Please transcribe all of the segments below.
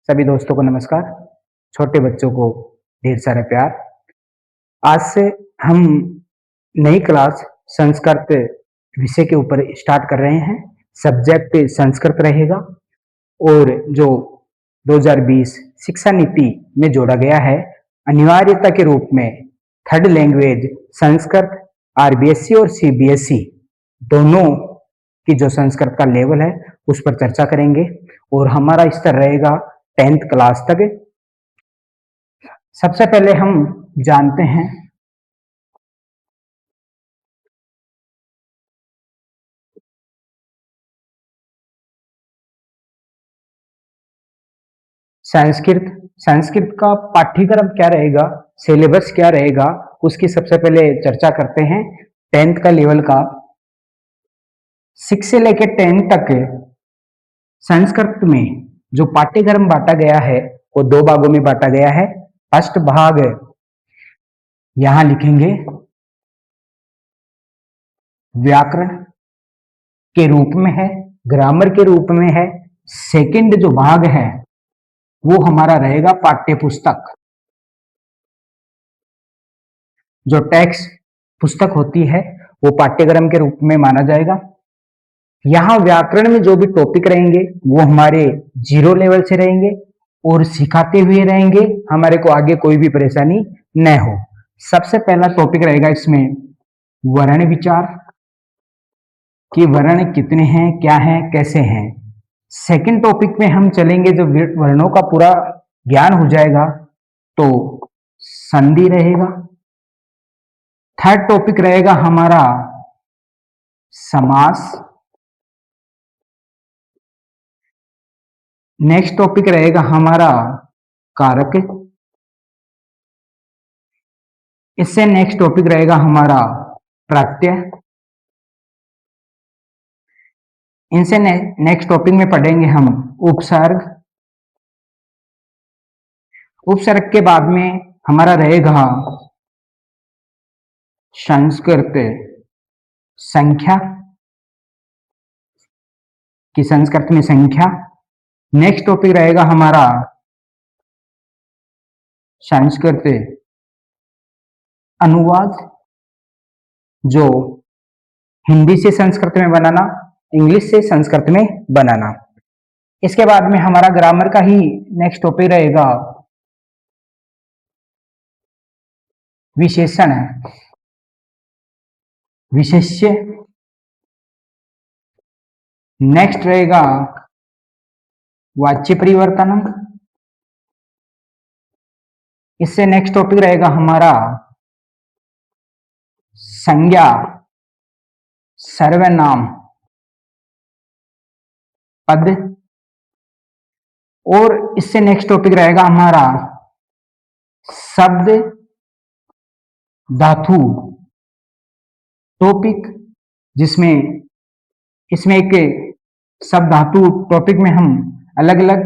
सभी दोस्तों को नमस्कार। छोटे बच्चों को ढेर सारा प्यार। आज से हम नई क्लास संस्कृत विषय के ऊपर स्टार्ट कर रहे हैं। सब्जेक्ट संस्कृत रहेगा और जो 2020 शिक्षा नीति में जोड़ा गया है अनिवार्यता के रूप में थर्ड लैंग्वेज संस्कृत आरबीएसई और सीबीएसई दोनों की जो संस्कृत का लेवल है उस पर चर्चा करेंगे और हमारा स्तर रहेगा 10th क्लास तक। सबसे पहले हम जानते हैं संस्कृत। संस्कृत का पाठ्यक्रम क्या रहेगा, सिलेबस क्या रहेगा, उसकी सबसे पहले चर्चा करते हैं। 10th का लेवल का 6 से लेकर 10 तक संस्कृत में जो पाठ्यक्रम बांटा गया है वो दो भागों में बांटा गया है। फर्स्ट भाग यहां लिखेंगे व्याकरण के रूप में है, ग्रामर के रूप में है। सेकंड जो भाग है वो हमारा रहेगा पाठ्य पुस्तक, जो टेक्स्ट पुस्तक होती है वो पाठ्यक्रम के रूप में माना जाएगा। यहाँ व्याकरण में जो भी टॉपिक रहेंगे वो हमारे 0 लेवल से रहेंगे और सिखाते हुए रहेंगे, हमारे को आगे कोई भी परेशानी न हो। सबसे पहला टॉपिक रहेगा इसमें वर्ण विचार कि वर्ण कितने हैं, क्या हैं, कैसे हैं। सेकंड टॉपिक में हम चलेंगे, जब वर्णों का पूरा ज्ञान हो जाएगा तो संधि रहेगा। थर्ड टॉपिक रहेगा हमारा समास। नेक्स्ट टॉपिक रहेगा हमारा कारक। इससे नेक्स्ट टॉपिक रहेगा हमारा प्रत्यय। इनसे नेक्स्ट टॉपिक में पढ़ेंगे हम उपसर्ग। उपसर्ग के बाद में हमारा रहेगा संस्कृत संख्या कि संस्कृत में संख्या। नेक्स्ट टॉपिक रहेगा हमारा संस्कृत अनुवाद, जो हिंदी से संस्कृत में बनाना, इंग्लिश से संस्कृत में बनाना। इसके बाद में हमारा ग्रामर का ही नेक्स्ट टॉपिक रहेगा विशेषण विशेष्य। नेक्स्ट रहेगा वाच्य परिवर्तन। इससे नेक्स्ट टॉपिक रहेगा हमारा संज्ञा सर्वनाम पद। और इससे नेक्स्ट टॉपिक रहेगा हमारा शब्द धातु टॉपिक, जिसमें इसमें एक शब्द धातु टॉपिक में हम अलग अलग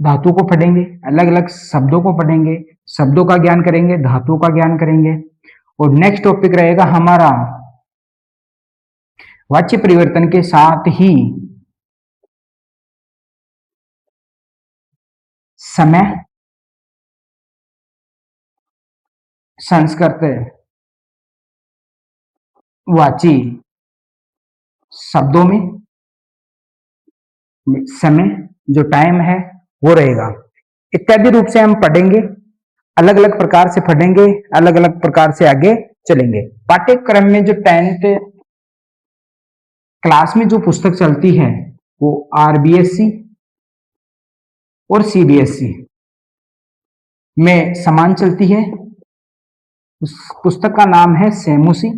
धातु को पढ़ेंगे, अलग अलग शब्दों को पढ़ेंगे, शब्दों का ज्ञान करेंगे, धातुओं का ज्ञान करेंगे। और नेक्स्ट टॉपिक रहेगा हमारा वाच्य परिवर्तन के साथ ही समय संस्कृत वाची शब्दों में समय जो टाइम है वो रहेगा। इत्यादि रूप से हम पढ़ेंगे, अलग अलग प्रकार से पढ़ेंगे, अलग अलग प्रकार से आगे चलेंगे। पाठ्यक्रम में जो 10th क्लास में जो पुस्तक चलती है वो आरबीएसई और सीबीएसई में समान चलती है। उस पुस्तक का नाम है सेमुसी,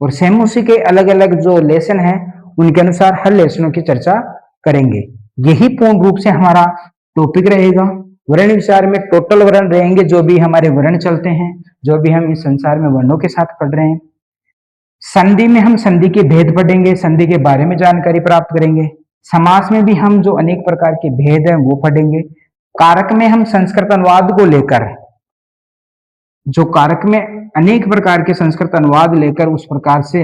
और सेमुसी के अलग अलग जो लेसन है उनके अनुसार हर लेसनों की चर्चा करेंगे। यही पूर्ण रूप से हमारा टॉपिक रहेगा। वर्ण विचार में टोटल वर्ण रहेंगे, जो भी हमारे वर्ण चलते हैं, जो भी हम इस संसार में वर्णों के साथ पढ़ रहे हैं। संधि में हम संधि के भेद पढ़ेंगे, संधि के बारे में जानकारी प्राप्त करेंगे। समास में भी हम जो अनेक प्रकार के भेद हैं वो पढ़ेंगे। कारक में हम संस्कृत अनुवाद को लेकर, जो कारक में अनेक प्रकार के संस्कृत अनुवाद लेकर उस प्रकार से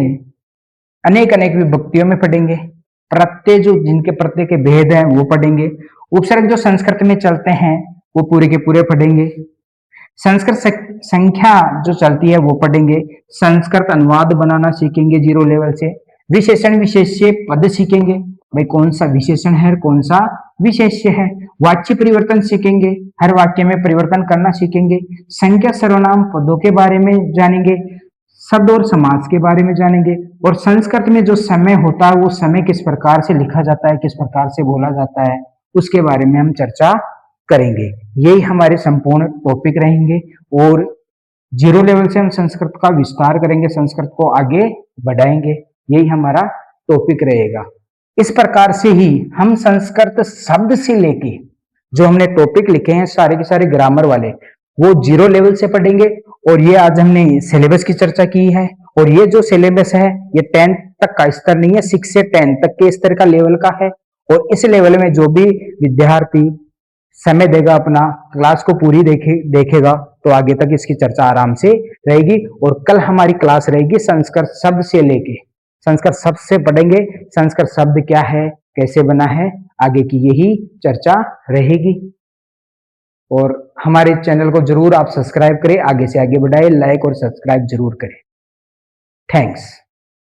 अनेक अनेक विभक्तियों में पढ़ेंगे। प्रत्यय जो जिनके प्रत्यय के भेद हैं वो पढ़ेंगे। उपसर्ग जो संस्कृत में चलते हैं वो पूरे के पूरे पढ़ेंगे। संस्कृत संख्या जो चलती है वो पढ़ेंगे। संस्कृत अनुवाद बनाना सीखेंगे 0 लेवल से। विशेषण विशेष्य पद सीखेंगे, भाई कौन सा विशेषण है कौन सा विशेष्य है। वाच्य परिवर्तन सीखेंगे, हर वाक्य में परिवर्तन करना सीखेंगे। संख्या सर्वनाम पदों के बारे में जानेंगे, शब्द और समास के बारे में जानेंगे। और संस्कृत में जो समय होता है वो समय किस प्रकार से लिखा जाता है, किस प्रकार से बोला जाता है, उसके बारे में हम चर्चा करेंगे। यही हमारे संपूर्ण टॉपिक रहेंगे और 0 लेवल से हम संस्कृत का विस्तार करेंगे, संस्कृत को आगे बढ़ाएंगे। यही हमारा टॉपिक रहेगा। इस प्रकार से ही हम संस्कृत शब्द से लेके जो हमने टॉपिक लिखे हैं सारे के सारे ग्रामर वाले वो 0 लेवल से पढ़ेंगे। और ये आज हमने सिलेबस की चर्चा की है। और ये जो सिलेबस है ये 10 तक का स्तर नहीं है, 6 से 10 तक के स्तर का लेवल का है। और इस लेवल में जो भी विद्यार्थी समय देगा, अपना क्लास को पूरी देखेगा तो आगे तक इसकी चर्चा आराम से रहेगी। और कल हमारी क्लास रहेगी संस्कृत शब्द से लेके, संस्कृत शब्द से पढ़ेंगे संस्कृत शब्द क्या है, कैसे बना है, आगे की यही चर्चा रहेगी। और हमारे चैनल को जरूर आप सब्सक्राइब करें, आगे से आगे बढ़ाएं, लाइक और सब्सक्राइब जरूर करें। थैंक्स।